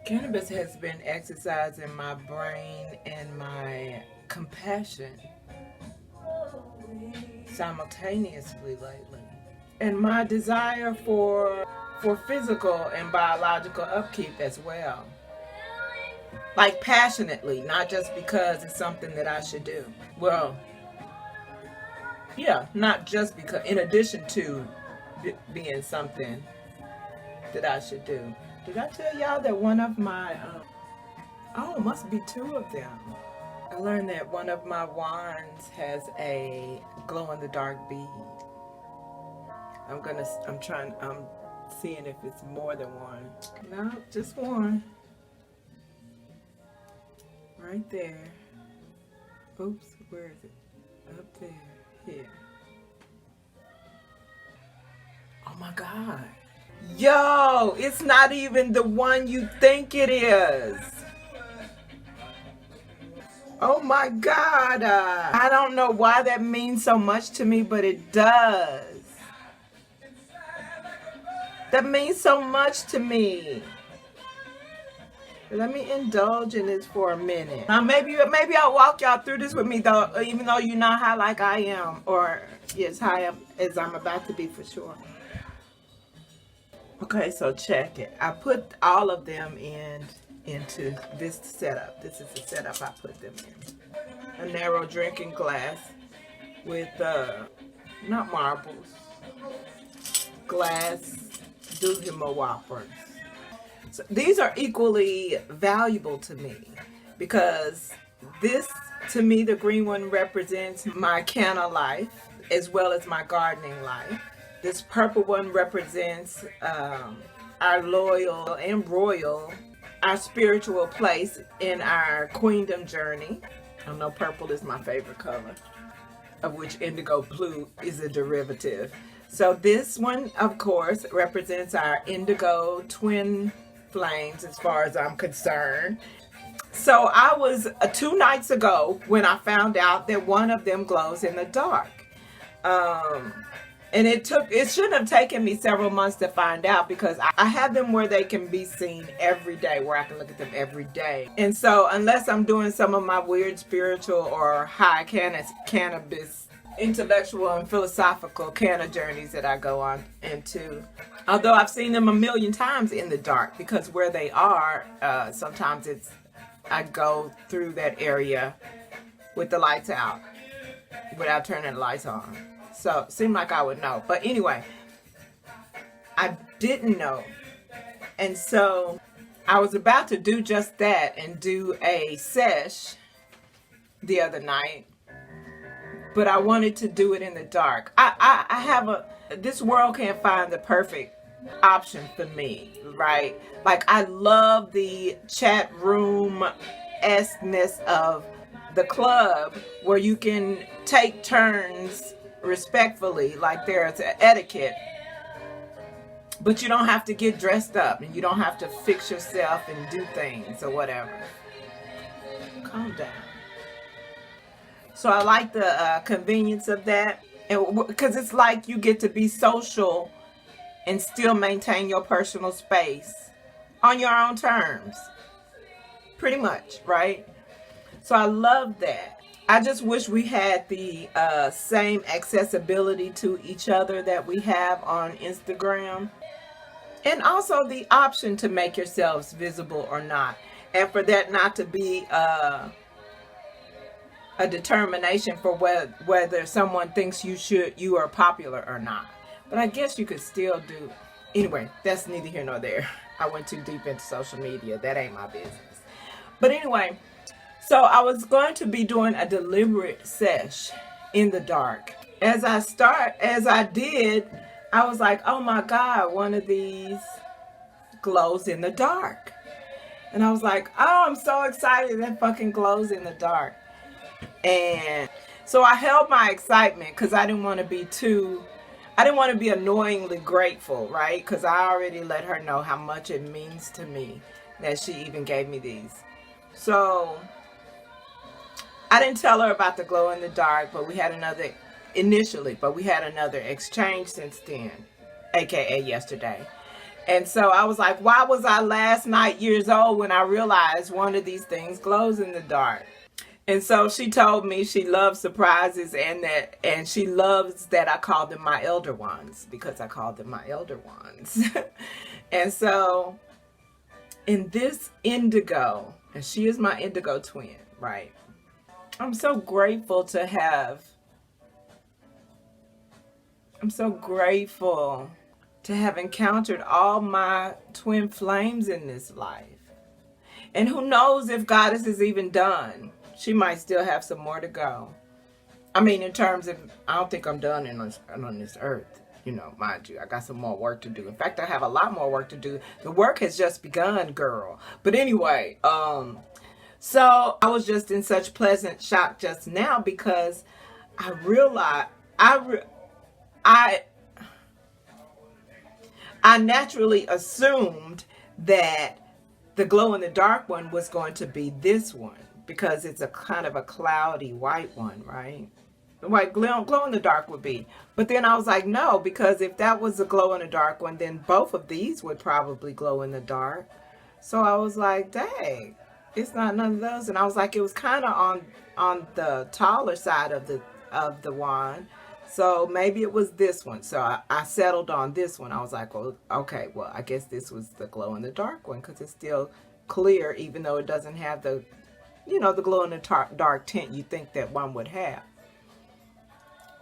Cannabis has been exercising my brain and my compassion simultaneously lately. And my desire for physical and biological upkeep as well. Like passionately, not just because it's something that I should do. Well, yeah, not just because, in addition to being something that I should do. Did I tell y'all that one of my, oh, it must be two of them. I learned that one of my wands has a glow-in-the-dark bead. I'm seeing if it's more than one. No, just one. Right there. Oops, where is it? Up there. Here. Oh my God. Yo, it's not even the one you think it is. Oh my God. I don't know why that means so much to me, but it does. That means so much to me. Let me indulge in this for a minute. Now maybe I'll walk y'all through this with me though, even though you're not high like I am, or as high as I'm about to be for sure. Okay, so check it. I put all of them into this setup. This is the setup I put them in. A narrow drinking glass with not marbles, glass Dulhima whoppers. So these are equally valuable to me because this, to me, the green one represents my canna life as well as my gardening life. This purple one represents our loyal and royal, our spiritual place in our queendom journey. I know purple is my favorite color, of which indigo blue is a derivative. So this one, of course, represents our indigo twin flames as far as I'm concerned. So I was 2 nights ago when I found out that one of them glows in the dark. And it shouldn't have taken me several months to find out because I have them where they can be seen every day, where I can look at them every day. And so unless I'm doing some of my weird spiritual or high cannabis, intellectual and philosophical canna journeys that I go on into, although I've seen them a million times in the dark because where they are, sometimes I go through that area with the lights out without turning the lights on. So it seemed like I would know. But anyway, I didn't know. And so I was about to do just that and do a sesh the other night. But I wanted to do it in the dark. I have this world can't find the perfect option for me, right? Like I love the chat room-esque-ness of the club where you can take turns respectfully, like there's an etiquette, but you don't have to get dressed up and you don't have to fix yourself and do things or whatever. Calm down. So I like the convenience of that, because it's like you get to be social and still maintain your personal space on your own terms, pretty much, right? So I love that. I just wish we had the same accessibility to each other that we have on Instagram. And also the option to make yourselves visible or not. And for that not to be a determination for whether someone thinks you are popular or not. But I guess you could still do. Anyway, that's neither here nor there. I went too deep into social media. That ain't my business. But anyway, so I was going to be doing a deliberate sesh in the dark. As I did, I was like, oh my God, one of these glows in the dark. And I was like, oh, I'm so excited that fucking glows in the dark. And so I held my excitement because I didn't want to be annoyingly grateful, right? Because I already let her know how much it means to me that she even gave me these. So I didn't tell her about the glow in the dark, but we had another exchange since then, aka yesterday. And so I was like, why was I last night years old when I realized one of these things glows in the dark? And so she told me she loves surprises, and she loves that I call them my elder ones, because I call them my elder ones. And so in this indigo, and she is my indigo twin, right? I'm so grateful to have encountered all my twin flames in this life. And who knows if Goddess is even done. She might still have some more to go. I mean, in terms of, I don't think I'm done on this earth. You know, mind you, I got some more work to do. In fact, I have a lot more work to do. The work has just begun, girl. But anyway, so I was just in such pleasant shock just now, because I realized, I naturally assumed that the glow in the dark one was going to be this one, because it's a kind of a cloudy white one, right? The white glow in the dark would be. But then I was like, no, because if that was the glow in the dark one, then both of these would probably glow in the dark. So I was like, dang, it's not none of those. And I was like, it was kind of on the taller side of the wand. So maybe it was this one. So I settled on this one. I was like, well, okay, well, I guess this was the glow in the dark one, because it's still clear, even though it doesn't have the, you know, the glow in the dark tint you think that one would have.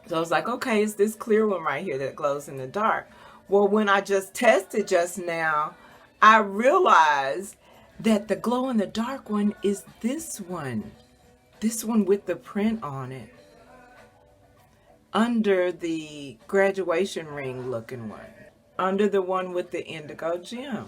So I was like, okay, it's this clear one right here that glows in the dark. Well, when I just tested just now, I realized that the glow in the dark one is this one with the print on it, under the graduation ring looking one, under the one with the indigo gem.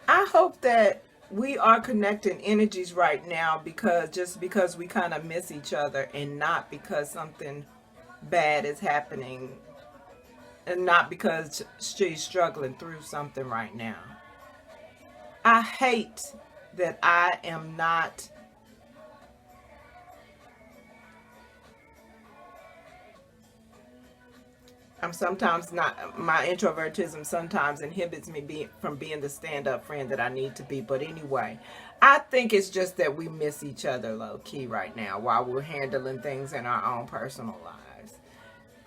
I hope that we are connecting energies right now, because we kind of miss each other, and not because something bad is happening, and not because she's struggling through something right now. I hate that I am not I'm sometimes not, my introvertism sometimes inhibits me from being the stand-up friend that I need to be. But anyway, I think it's just that we miss each other low key right now while we're handling things in our own personal lives.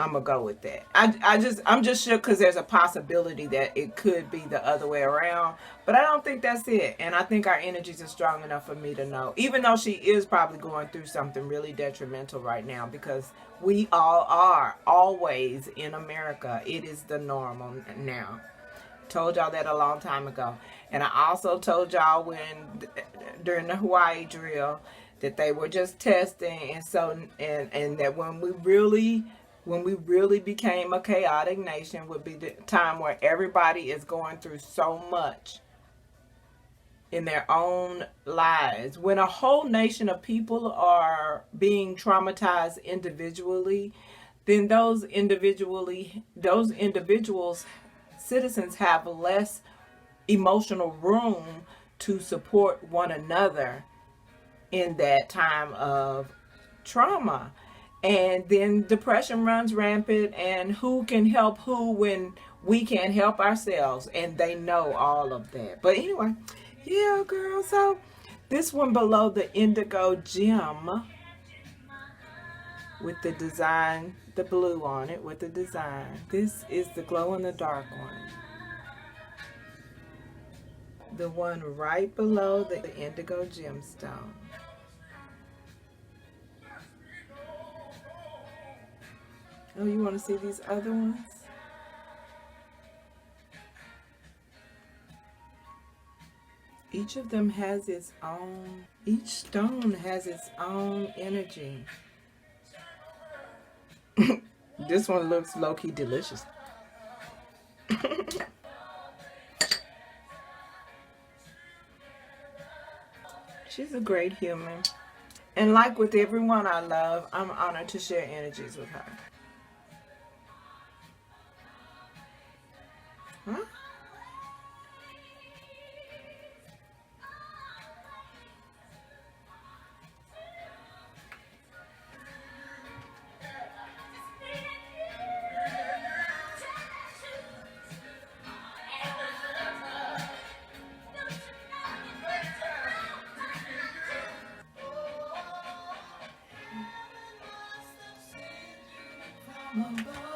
I'm gonna go with that. I'm just shook because there's a possibility that it could be the other way around, but I don't think that's it. And I think our energies are strong enough for me to know, even though she is probably going through something really detrimental right now, because we all are always in America. It is the normal now. Told y'all that a long time ago. And I also told y'all during the Hawaii drill that they were just testing, and that when we really became a chaotic nation would be the time where everybody is going through so much in their own lives. When a whole nation of people are being traumatized individually, then those individuals, citizens, have less emotional room to support one another in that time of trauma. And then depression runs rampant, and who can help who when we can't help ourselves? And they know all of that. But anyway, yeah, girl. So this one below, the indigo gem with the design, the blue on it with the design. This is the glow in the dark one. The one right below the indigo gemstone. Oh, you want to see these other ones? Each of them has its own, each stone has its own energy. This one looks low-key delicious. She's a great human. And like with everyone I love, I'm honored to share energies with her. Huh? my body.